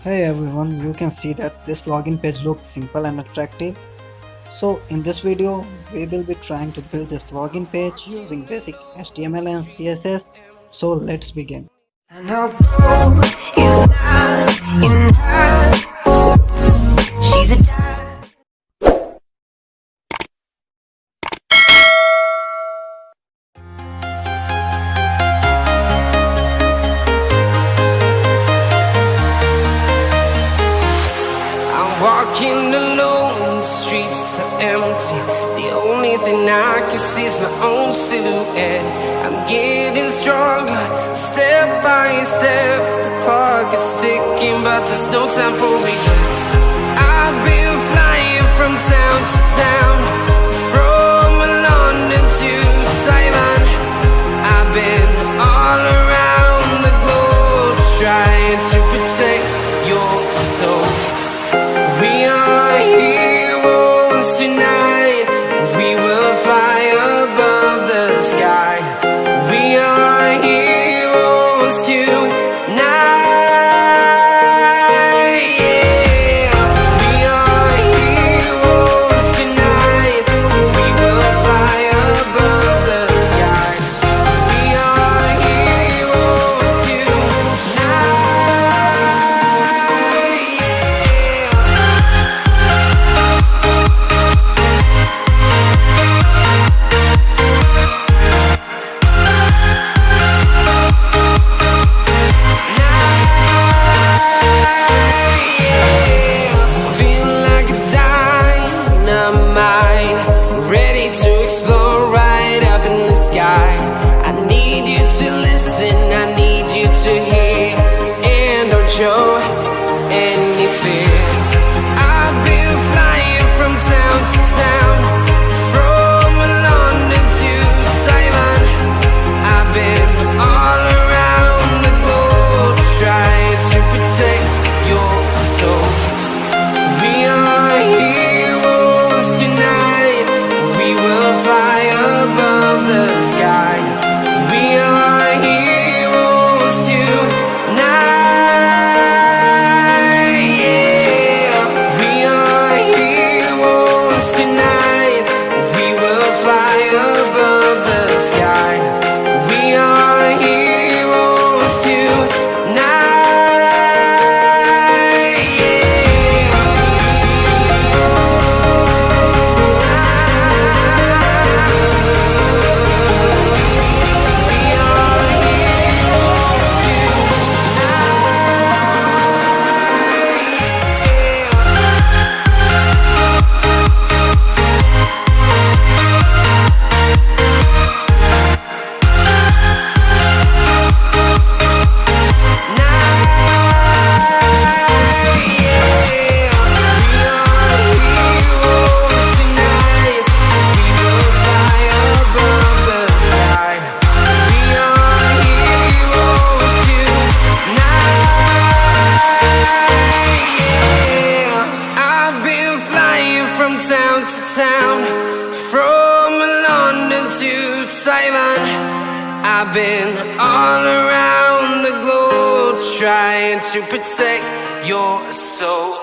Hey everyone, you can see that this login page looks simple and attractive. So in this video, we will be trying to build this login page using basic HTML and CSS. So let's begin. And our goal is not in her. She's a diamond. I'm walking alone, the streets are empty. The only thing I can see is my own silhouette. I'm getting stronger, step by step. The clock is ticking, but there's no time for regrets. I've been flying from town to town, from London to Taiwan. I've been all around the globe, trying to protect your soul. We are heroes tonight. We will fly above the sky. We are heroes tonight. Yeah. We are heroes tonight. We will fly above the sky. We are heroes tonight. Feeling like a dynamite, ready to explode right up in the sky. I need you to listen, I need you to hear, and don't show any fear. I've been flying from town to town, from London to Taiwan. I've been all around the globe, trying to protect your soul. We are heroes tonight. We will fly above the sky. We are heroes tonight. Yeah. We are heroes tonight. We will fly above the sky. We are heroes tonight. From town to town, from London to Taiwan. I've been all around the globe, trying to protect your soul.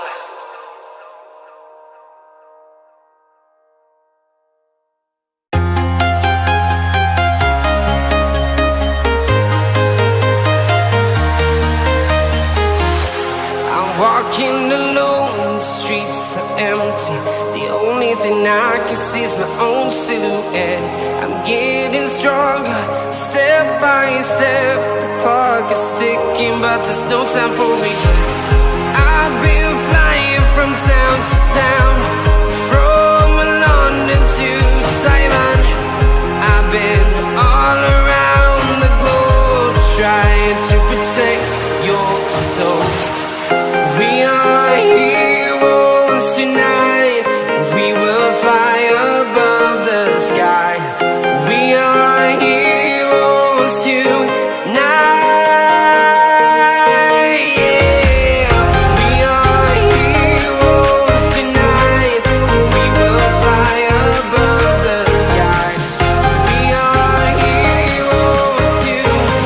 I'm walking alone, the streets are empty. The only thing I can see is my own silhouette. I'm getting stronger, step by step. The clock is ticking, but there's no time for regrets. I've been flying from town to town, from London to Taiwan. I've been all around the globe, trying to protect your soul. We are heroes tonight. We will fly above the sky. We are heroes tonight. Yeah. We are heroes tonight. We will fly above the sky. We are heroes tonight.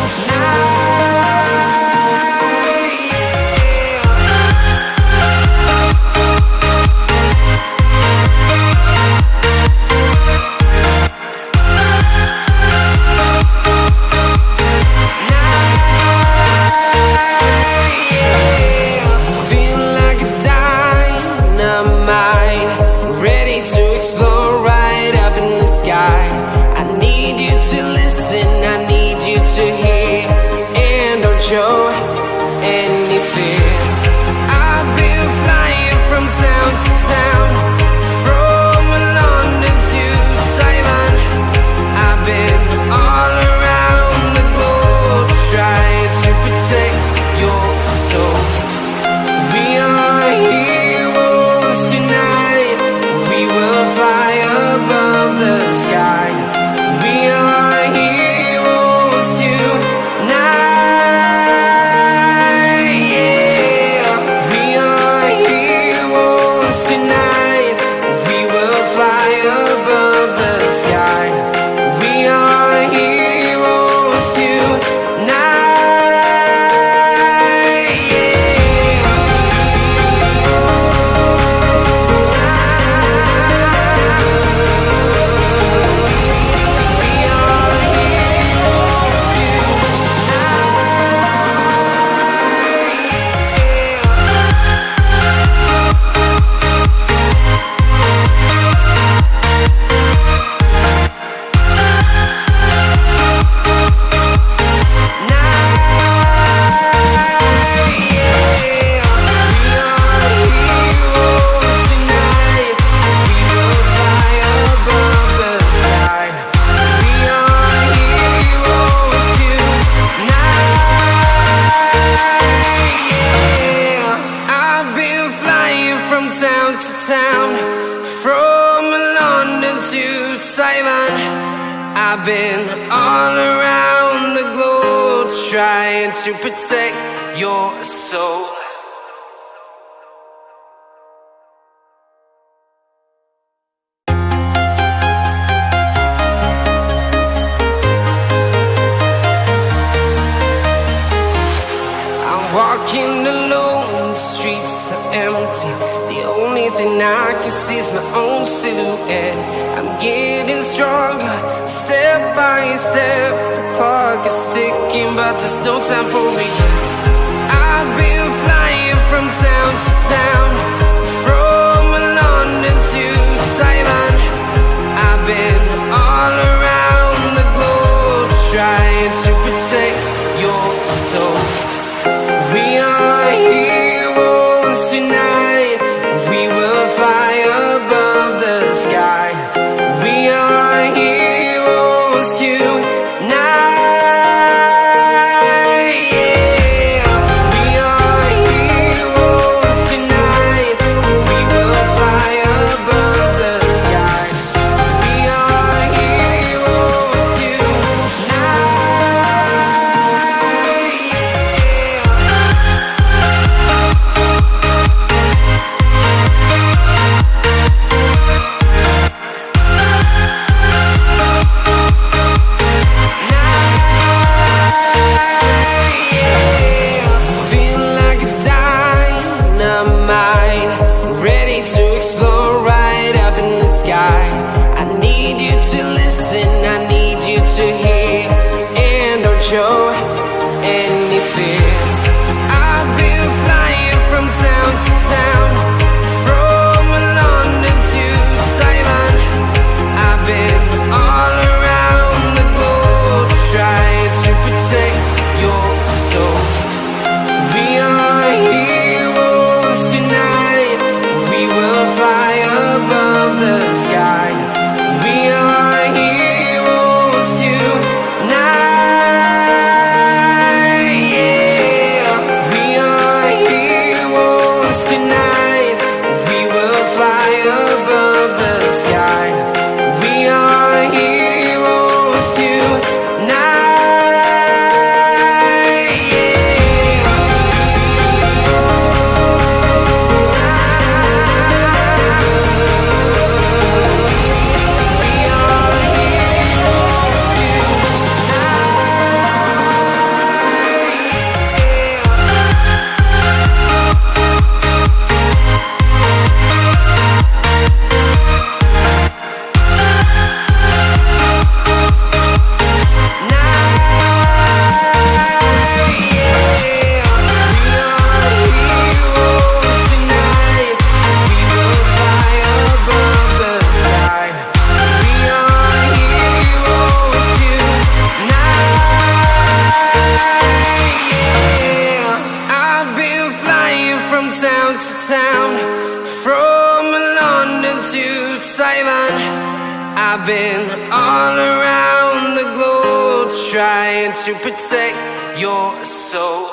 Yeah. any fear. I've been flying from town to town, from London to Taiwan. I've been all around the globe trying to protect your soul. We are heroes tonight. We will fly above the sky. We are heroes tonight. Yeah. We are heroes tonight. We will fly above the sky. We are heroes tonight. Town to town, from London to Taiwan. I've been all around the globe trying to protect your soul. I'm walking alone, the streets are empty. The only thing I can see is my own silhouette. I'm getting stronger, step by step. The clock is ticking, but there's no time for regrets. I've been flying from town to town, from London to Taiwan. I've been all around the globe trying to protect your soul. We are heroes tonight. We will fly above the sky. We are heroes tonight. Yeah. We are heroes tonight. We will fly above the sky. We are heroes tonight. I need you to hear and don't show any fear. I've been flying from town to town, from London to Taiwan. I've been all around the globe trying to protect your soul. We are heroes tonight. We will fly above the sky. We are heroes tonight. Yeah. We are heroes tonight. We will fly above the sky. We are heroes tonight. Yeah. been flying from town to town, from London to Taiwan. I've been all around the globe trying to protect your soul.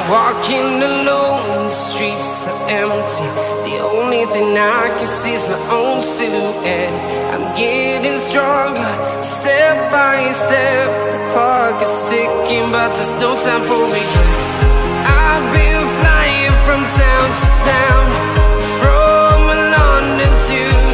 Walking alone, the streets are empty. The only thing I can see is my own silhouette. I'm getting stronger, step by step. The clock is ticking, but there's no time for regrets. I've been flying from town to town, from London to